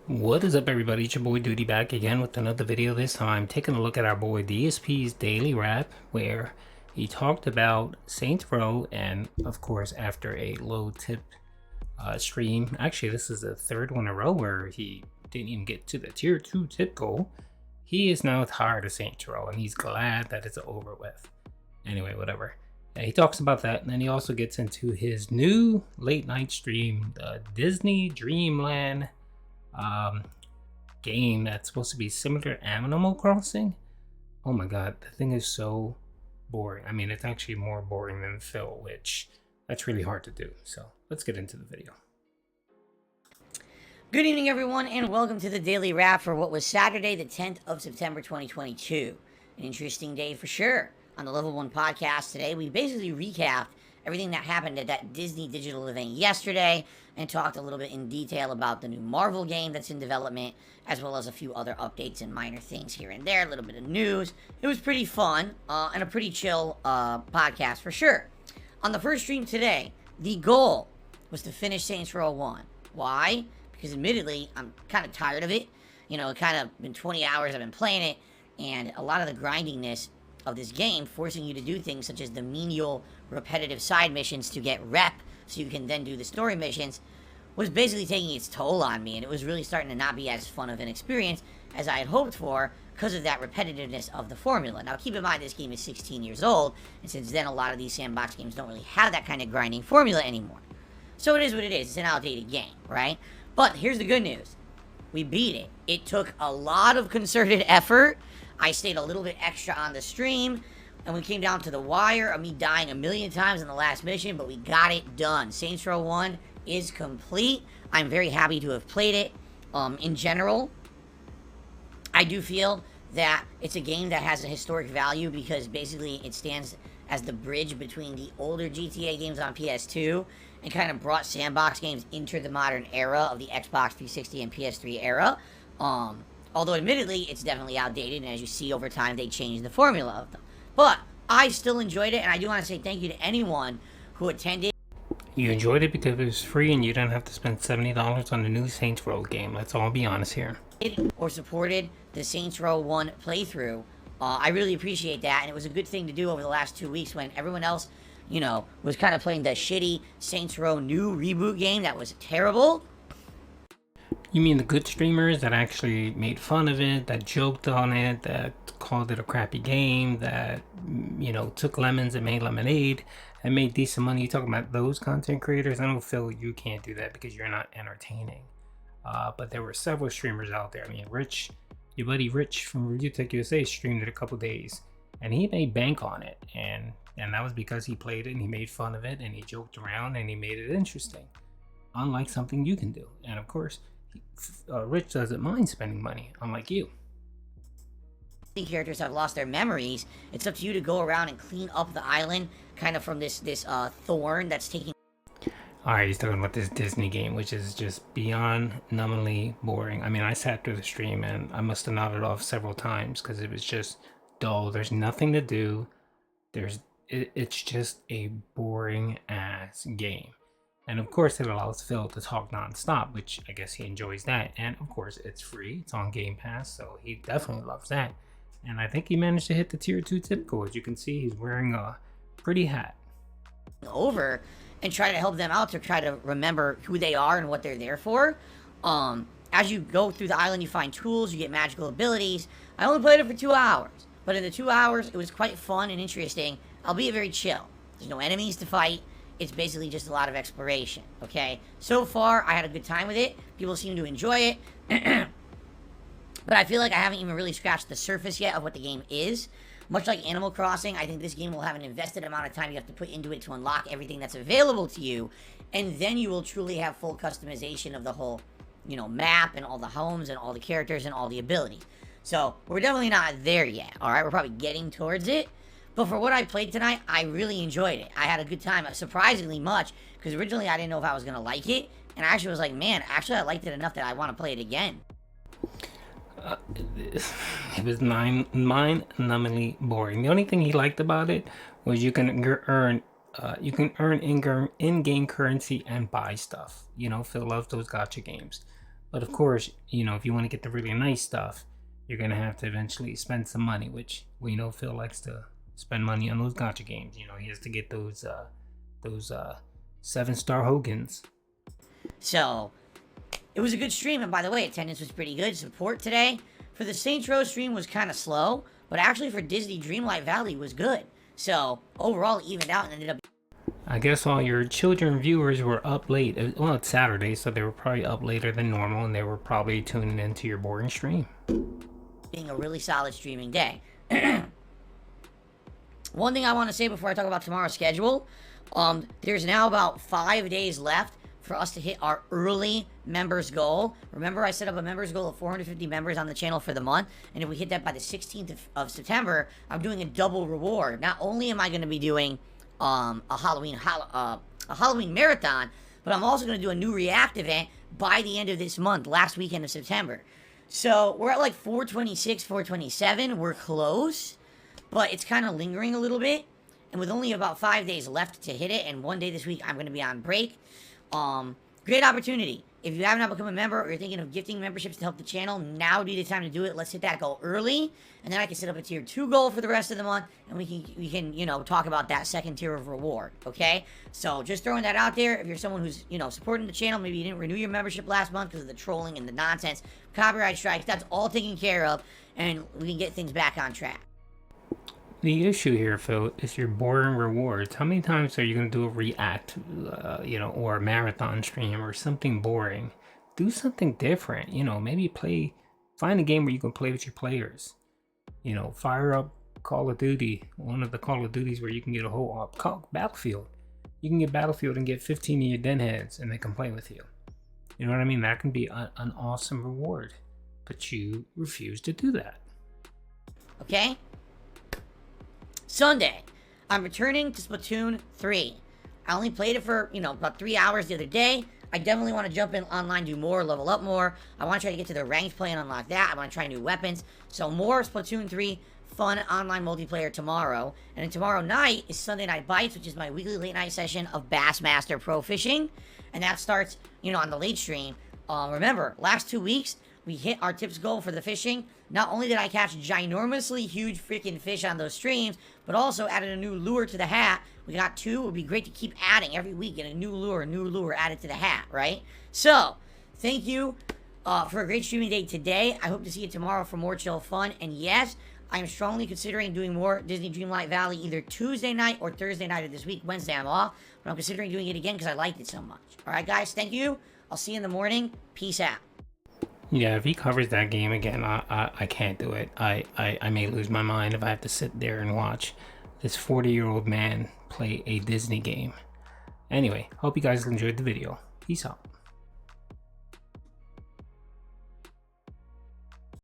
What is up, everybody? It's your boy Duty back again with another video. This time taking a look at our boy DSP's daily wrap, where he talked about Saints Row, and of course after a low tip stream. Actually, this is the third one in a row where he didn't even get to the tier 2 tip goal. He is now tired of Saints Row and he's glad that it's over with. Anyway, whatever. Yeah, he talks about that, and then he also gets into his new late night stream, the Disney Dreamland game that's supposed to be similar to Animal Crossing. Oh my god, the thing is so boring. I mean, it's actually more boring than Phil, which that's really hard to do. So let's get into the video. Good evening, everyone, and welcome to the Daily Wrap for what was Saturday, the 10th of September, 2022. An interesting day for sure. On the Level 1 podcast today, we basically recapped everything that happened at that Disney digital event yesterday and talked a little bit in detail about the new Marvel game that's in development, as well as a few other updates and minor things here and there, a little bit of news. It was pretty fun and a pretty chill podcast for sure. On the first stream today, the goal was to finish Saints Row 1. Why? Because admittedly, I'm kind of tired of it. You know, it kind of been 20 hours I've been playing it, and a lot of the grindiness of this game, forcing you to do things such as the menial, repetitive side missions to get rep so you can then do the story missions, was basically taking its toll on me, and it was really starting to not be as fun of an experience as I had hoped for because of that repetitiveness of the formula. Now, keep in mind, this game is 16 years old, and since then, a lot of these sandbox games don't really have that kind of grinding formula anymore. So it is what it is. It's an outdated game, right? But here's the good news. We beat it. It took a lot of concerted effort. I stayed a little bit extra on the stream, and we came down to the wire of me dying a million times in the last mission, but we got it done. Saints Row 1 is complete. I'm very happy to have played it. In general, I do feel that it's a game that has a historic value because basically it stands as the bridge between the older GTA games on PS2 and kind of brought sandbox games into the modern era of the Xbox 360 and PS3 era. Although admittedly, it's definitely outdated, and as you see over time, they changed the formula of them. But I still enjoyed it, and I do want to say thank you to anyone who attended. You enjoyed it because it was free and you didn't have to spend $70 on the new Saints Row game. Let's all be honest here. Or supported the Saints Row 1 playthrough. I really appreciate that, and it was a good thing to do over the last 2 weeks when everyone else, you know, was kind of playing the shitty Saints Row new reboot game that was terrible. You mean the good streamers that actually made fun of it, that joked on it, that called it a crappy game, that, you know, took lemons and made lemonade and made decent money? You talking about those content creators? I don't feel you can't do that because you're not entertaining. But there were several streamers out there. I mean, Rich, your buddy Rich from Review Tech USA streamed it a couple days, and he made bank on it, and that was because he played it and he made fun of it and he joked around and he made it interesting, unlike something you can do. And of course, Rich doesn't mind spending money, unlike you. Characters have lost their memories. It's up to you to go around and clean up the island, kind of from this thorn that's taking. Alright, he's talking about this Disney game, which is just beyond numbingly boring. I mean, I sat through the stream and I must have nodded off several times because it was just dull. There's nothing to do. It's just a boring ass game. And of course, it allows Phil to talk nonstop, which I guess he enjoys that. And of course, it's free. It's on Game Pass, so he definitely loves that. And I think he managed to hit the tier 2 tip goal. As you can see, he's wearing a pretty hat. Over and try to help them out to try to remember who they are and what they're there for. As you go through the island, you find tools, you get magical abilities. I only played it for 2 hours, but in the 2 hours, it was quite fun and interesting, albeit very chill. There's no enemies to fight. It's basically just a lot of exploration, okay? So far, I had a good time with it. People seem to enjoy it. But I feel like I haven't even really scratched the surface yet of what the game is. Much like Animal Crossing, I think this game will have an invested amount of time you have to put into it to unlock everything that's available to you. And then you will truly have full customization of the whole, you know, map and all the homes and all the characters and all the abilities. So, we're definitely not there yet, alright? We're probably getting towards it. But for what I played tonight, I really enjoyed it. I had a good time, surprisingly much, because originally I didn't know if I was going to like it. And I actually was like, man, actually I liked it enough that I want to play it again. It was mind-numbingly boring. The only thing he liked about it was you can earn in-game currency and buy stuff. You know, Phil loves those gacha games. But of course, you know, if you want to get the really nice stuff, you're gonna have to eventually spend some money, which we know Phil likes to spend money on those gotcha games. You know, he has to get those 7-star Hogans. So it was a good stream, and by the way, attendance was pretty good. Support today for the Saints Row stream was kind of slow, but actually for Disney Dreamlight Valley was good. So overall, it evened out and ended up I guess all your children viewers were up late. Well, it's Saturday, so they were probably up later than normal, and they were probably tuning into your boring stream. being a really solid streaming day. One thing I want to say before I talk about tomorrow's schedule, there's now about 5 days left for us to hit our early members goal. Remember, I set up a members goal of 450 members on the channel for the month, and if we hit that by the 16th of September, I'm doing a double reward. Not only am I going to be doing a Halloween marathon, but I'm also going to do a new React event by the end of this month, last weekend of September. So we're at like 426, 427. We're close, but it's kind of lingering a little bit. And with only about 5 days left to hit it, and one day this week I'm going to be on break. Great opportunity. If you haven't become a member or you're thinking of gifting memberships to help the channel, now would be the time to do it. Let's hit that goal early, and then I can set up a tier 2 goal for the rest of the month, and we can you know, talk about that second tier of reward, okay? So just throwing that out there. If you're someone who's, you know, supporting the channel, maybe you didn't renew your membership last month because of the trolling and the nonsense, copyright strikes, that's all taken care of, and we can get things back on track. The issue here, Phil, is your boring rewards. How many times are you going to do a react, you know, or a marathon stream or something boring? Do something different. You know, maybe find a game where you can play with your players. You know, fire up Call of Duty, one of the Call of Duties where you can get a whole Battlefield. You can get Battlefield and get 15 of your den heads and they can play with you. You know what I mean? That can be an awesome reward. But you refuse to do that. Okay? Sunday, I'm returning to Splatoon 3. I only played it for, you know, about 3 hours the other day. I definitely want to jump in online, do more, level up more. I want to try to get to the ranked play and unlock that. I want to try new weapons. So more Splatoon 3 fun online multiplayer tomorrow. And then tomorrow night is Sunday Night Bites, which is my weekly late night session of Bassmaster Pro Fishing. And that starts, you know, on the late stream. Remember, last 2 weeks, we hit our tips goal for the fishing. Not only did I catch ginormously huge freaking fish on those streams, but also added a new lure to the hat. We got 2. It would be great to keep adding every week, get a new lure added to the hat, right? So, thank you for a great streaming day today. I hope to see you tomorrow for more chill fun. And yes, I am strongly considering doing more Disney Dreamlight Valley either Tuesday night or Thursday night of this week. Wednesday I'm off, but I'm considering doing it again because I liked it so much. All right, guys, thank you. I'll see you in the morning. Peace out. Yeah, if he covers that game again, I can't do it. I may lose my mind if I have to sit there and watch this 40-year-old man play a Disney game. Anyway, hope you guys enjoyed the video. Peace out.